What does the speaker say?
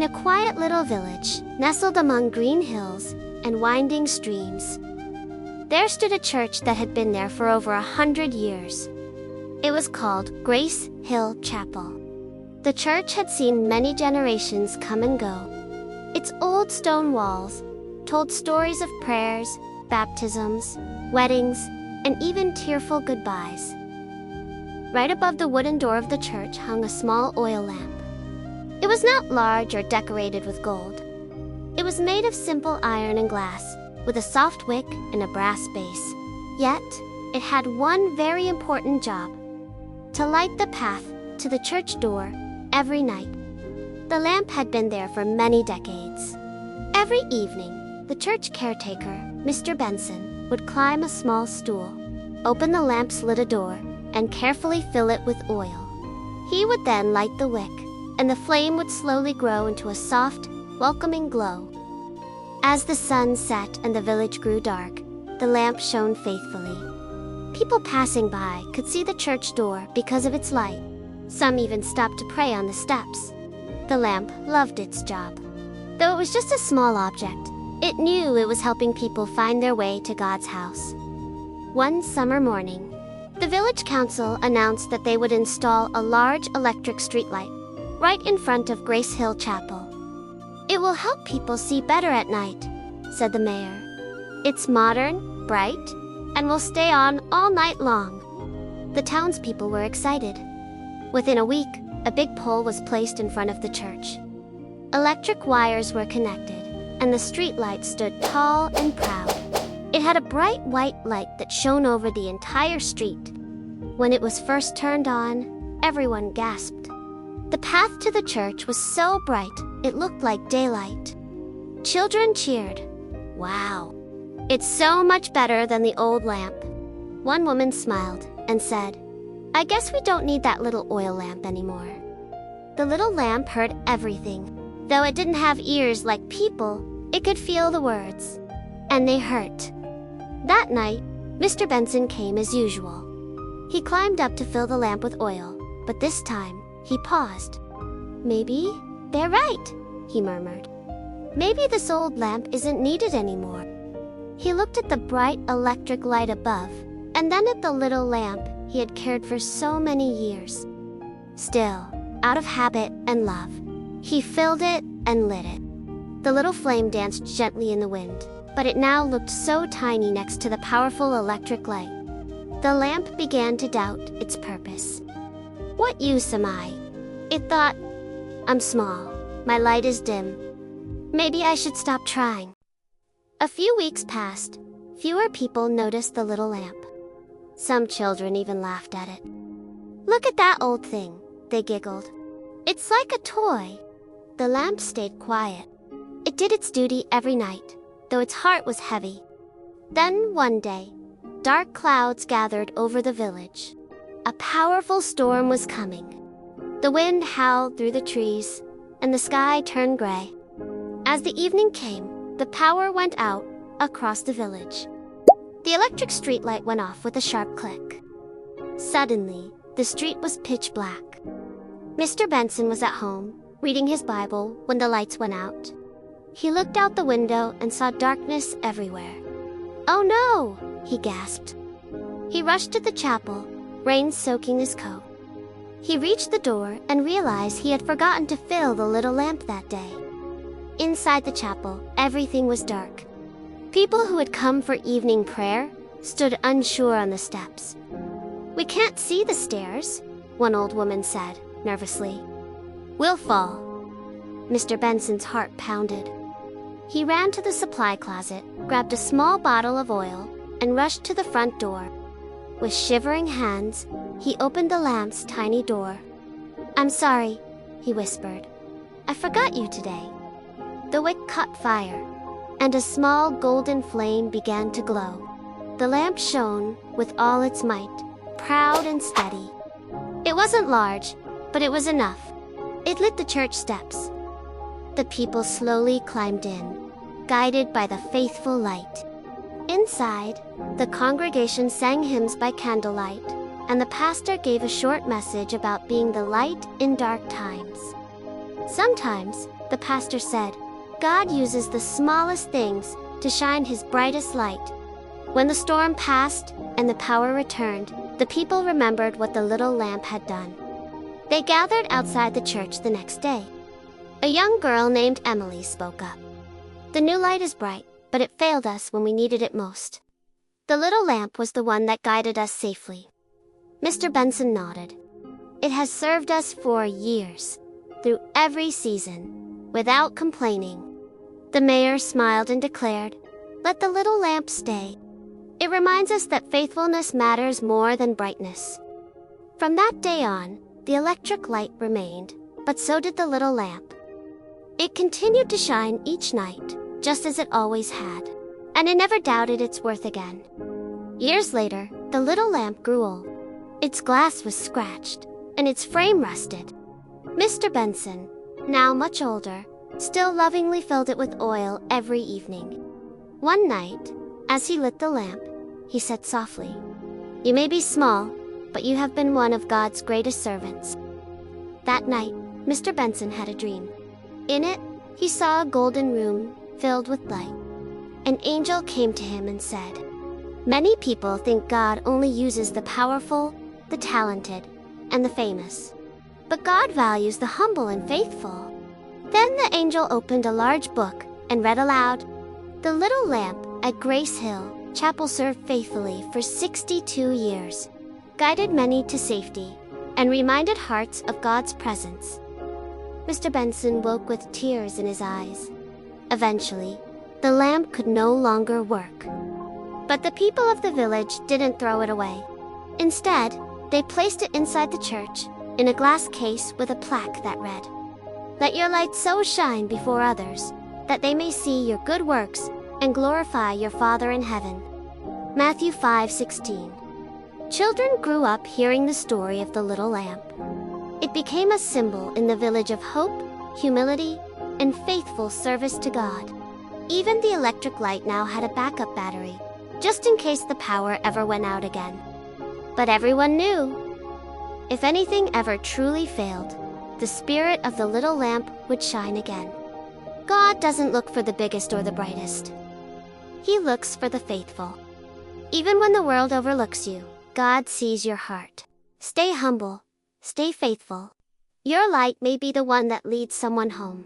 In a quiet little village, nestled among green hills and winding streams, there stood a church that had been there for over 100 years. It was called Grace Hill Chapel. The church had seen many generations come and go. Its old stone walls told stories of prayers, baptisms, weddings, and even tearful goodbyes. Right above the wooden door of the church hung a small oil lamp. It was not large or decorated with gold. It was made of simple iron and glass, with a soft wick and a brass base. Yet, it had one very important job: to light the path to the church door every night. The lamp had been there for many decades. Every evening, the church caretaker, Mr. Benson, would climb a small stool, open the lamp's lid door, and carefully fill it with oil. He would then light the wick, and the flame would slowly grow into a soft, welcoming glow. As the sun set and the village grew dark, the lamp shone faithfully. People passing by could see the church door because of its light. Some even stopped to pray on the steps. The lamp loved its job. Though it was just a small object, it knew it was helping people find their way to God's house. One summer morning, the village council announced that they would install a large electric streetlight right in front of Grace Hill Chapel. "It will help people see better at night," said the mayor. "It's modern, bright, and will stay on all night long." The townspeople were excited. Within a week, a big pole was placed in front of the church. Electric wires were connected, and the streetlight stood tall and proud. It had a bright white light that shone over the entire street. When it was first turned on, everyone gasped. The path to the church was so bright, it looked like daylight. Children cheered. "Wow! It's so much better than the old lamp." One woman smiled and said, "I guess we don't need that little oil lamp anymore." The little lamp heard everything. Though it didn't have ears like people, it could feel the words. And they hurt. That night, Mr. Benson came as usual. He climbed up to fill the lamp with oil, but this time, he paused. "Maybe they're right," he murmured. "Maybe this old lamp isn't needed anymore." He looked at the bright electric light above, and then at the little lamp he had cared for so many years. Still, out of habit and love, he filled it and lit it. The little flame danced gently in the wind, but it now looked so tiny next to the powerful electric light. The lamp began to doubt its purpose. "What use am I?" it thought. "I'm small. My light is dim. Maybe I should stop trying." A few weeks passed. Fewer people noticed the little lamp. Some children even laughed at it. "Look at that old thing," they giggled. "It's like a toy." The lamp stayed quiet. It did its duty every night, though its heart was heavy. Then one day, dark clouds gathered over the village. A powerful storm was coming. The wind howled through the trees, and the sky turned gray. As the evening came, the power went out across the village. The electric streetlight went off with a sharp click. Suddenly, the street was pitch black. Mr. Benson was at home, reading his Bible, when the lights went out. He looked out the window and saw darkness everywhere. "Oh no!" he gasped. He rushed to the chapel, rain soaking his coat. He reached the door and realized he had forgotten to fill the little lamp that day. Inside the chapel, everything was dark. People who had come for evening prayer stood unsure on the steps. "We can't see the stairs," one old woman said, nervously. "We'll fall." Mr. Benson's heart pounded. He ran to the supply closet, grabbed a small bottle of oil, and rushed to the front door. With shivering hands, he opened the lamp's tiny door. "I'm sorry," he whispered. "I forgot you today." The wick caught fire, and a small golden flame began to glow. The lamp shone with all its might, proud and steady. It wasn't large, but it was enough. It lit the church steps. The people slowly climbed in, guided by the faithful light. Inside, the congregation sang hymns by candlelight, and the pastor gave a short message about being the light in dark times. Sometimes, the pastor said, God uses the smallest things to shine his brightest light. When the storm passed and the power returned, the people remembered what the little lamp had done. They gathered outside the church the next day. A young girl named Emily spoke up. The new light is bright, but it failed us when we needed it most. The little lamp was the one that guided us safely. Mr. Benson nodded. It has served us for years, through every season, without complaining. The mayor smiled and declared, "Let the little lamp stay. It reminds us that faithfulness matters more than brightness." From that day on, the electric light remained, but so did the little lamp. It continued to shine each night, just as it always had, and it never doubted its worth again. Years later, the little lamp grew old. Its glass was scratched, and its frame rusted. Mr. Benson, now much older, still lovingly filled it with oil every evening. One night, as he lit the lamp, he said softly, "You may be small, but you have been one of God's greatest servants." That night, Mr. Benson had a dream. In it, he saw a golden room filled with light. An angel came to him and said, "Many people think God only uses the powerful, the talented, and the famous. But God values the humble and faithful." Then the angel opened a large book and read aloud, "The little lamp at Grace Hill Chapel served faithfully for 62 years, guided many to safety, and reminded hearts of God's presence." Mr. Benson woke with tears in his eyes. Eventually, the lamp could no longer work. But the people of the village didn't throw it away. Instead, they placed it inside the church, in a glass case with a plaque that read, "Let your light so shine before others, that they may see your good works and glorify your Father in heaven." Matthew 5:16. Children grew up hearing the story of the little lamp. It became a symbol in the village of hope, humility, and faithful service to God. Even the electric light now had a backup battery, just in case the power ever went out again. But everyone knew, if anything ever truly failed, the spirit of the little lamp would shine again. God doesn't look for the biggest or the brightest. He looks for the faithful. Even when the world overlooks you, God sees your heart. Stay humble. Stay faithful. Your light may be the one that leads someone home.